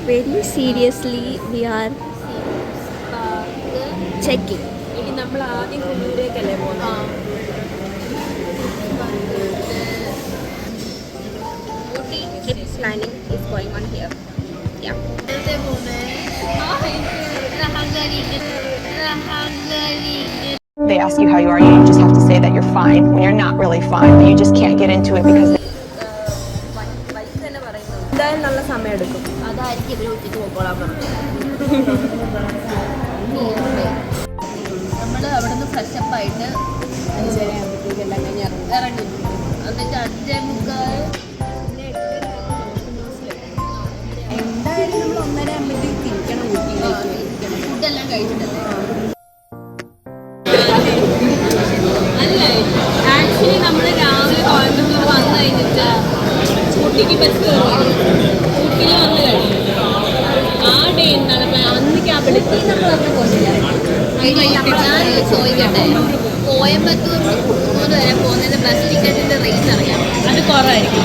Very seriously we are checking. ഇനി നമ്മൾ ആദ്യം കുന്നൂരേക്കല്ലേ പോകുന്നത്? Trip planning is going on here. Yeah. They ask you how you are, you just have to say that you're fine when you're not really fine, but you just can't get into it because എന്തായാലും നല്ല സമയം എടുക്കും. അതായിരിക്കും ഇവര് ഉച്ചയ്ക്ക് പോയിക്കോളാൻ പറഞ്ഞു. നമ്മൾ അവിടെ നിന്ന് ഫ്രഷപ്പ് ആയിട്ട് 5:30 ആകുമ്പോഴത്തേക്ക് എല്ലാം കഴിഞ്ഞ് ഇറങ്ങി. എന്നിട്ട് 5:45 എന്തായാലും നമ്മൾ 1:30 ആകുമ്പോഴത്തേക്ക് തിരിക്കണം ഊട്ടിയിലേക്ക്. ഫുഡെല്ലാം കഴിച്ചിട്ടല്ലേ? അല്ലേ, ആക്ച്വലി നമ്മൾ രാവിലെ കോയമ്പത്തൂർ വന്നു കഴിഞ്ഞിട്ട് ഊട്ടിക്ക് ബസ് കയറി ഊട്ടിയിൽ വന്നു കഴിഞ്ഞു. ആ ഡേ എന്താണ് പ്ലാൻ? അന്ന് ക്യാബിലെത്തി നമ്മൾ അന്ന് പോയില്ല. ഞാൻ ചോദിക്കട്ടെ, കോയമ്പത്തൂർ കുന്നൂർ വരെ പോകുന്നതിന് ബസ് ടിക്കറ്റിന്റെ റേറ്റ് അറിയാം? അത് കുറവായിരിക്കും.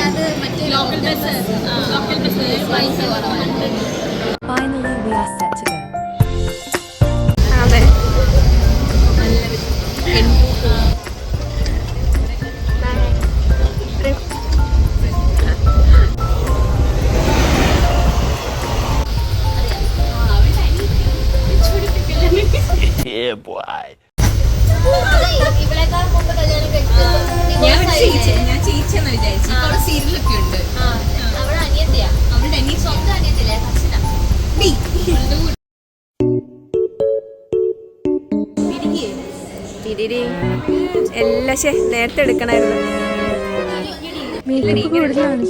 അത് മറ്റേ ലോക്കൽ ബസ് പൈസ കുറവാണ്. Finally, we are set to go. അതെ. Yeah, boy. ഇവളെക്കാൾ മുമ്പ് കല്യാണം ഞാൻ ചേച്ചിയെന്ന് വിചാരിച്ചു. ഇപ്പോൾ സീരിയലൊക്കെ ഉണ്ട്. അവളുടെ അനിയത്തിയാ. അവളുടെ സ്വന്തം അനിയത്തില്ലേ? എല്ലാം നേരത്തെ എടുക്കണായിരുന്നു.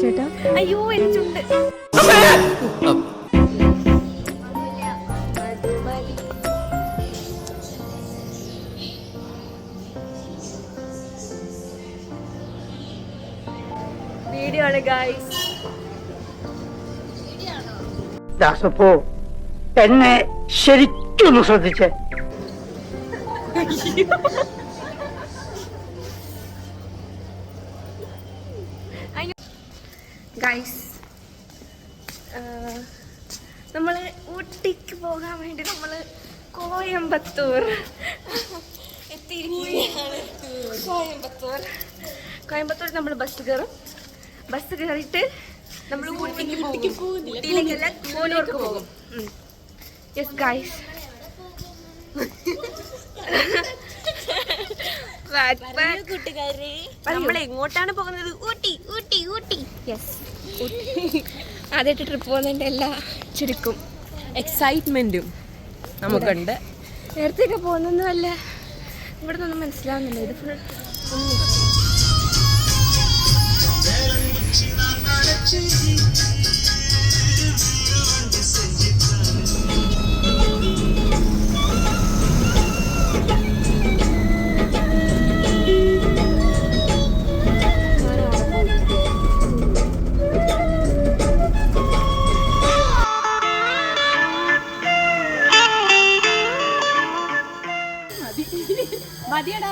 ചേട്ടാ അയ്യോ എനിക്കുണ്ട്. വീഡിയോ ആണ് ഗൈസ്. ദാസപ്പോ എന്നെ ശരിക്കൊന്ന് ശ്രദ്ധിച്ചേ. ഗൈസ് നമ്മൾ ഊട്ടിക്ക് പോകാൻ വേണ്ടി നമ്മൾ കോയമ്പത്തൂർ എത്തിയിരിക്കുകയാണ്. കോയമ്പത്തൂർ നമ്മൾ ബസ് കയറും. ബസ് കയറിയിട്ട് നമ്മൾ ഊട്ടിക്ക് പോകും. ഊട്ടിയിലേക്കല്ല, കൂനൂർക്ക് പോകും. Yes guys. നമ്മൾ എങ്ങോട്ടാണ് പോകുന്നത്? ഊട്ടി ഊട്ടി ഊട്ടി. യെസ്, ആദ്യമായിട്ട് ട്രിപ്പ് പോകുന്നതിൻ്റെ എല്ലാ ചുരുക്കും എക്സൈറ്റ്മെന്റും നമുക്കുണ്ട്. നേരത്തെയൊക്കെ പോകുന്നൊന്നും അല്ല, ഇവിടെ നിന്നൊന്നും മനസ്സിലാവുന്നില്ല. ഇത് ഫുൾ മതിയടാ.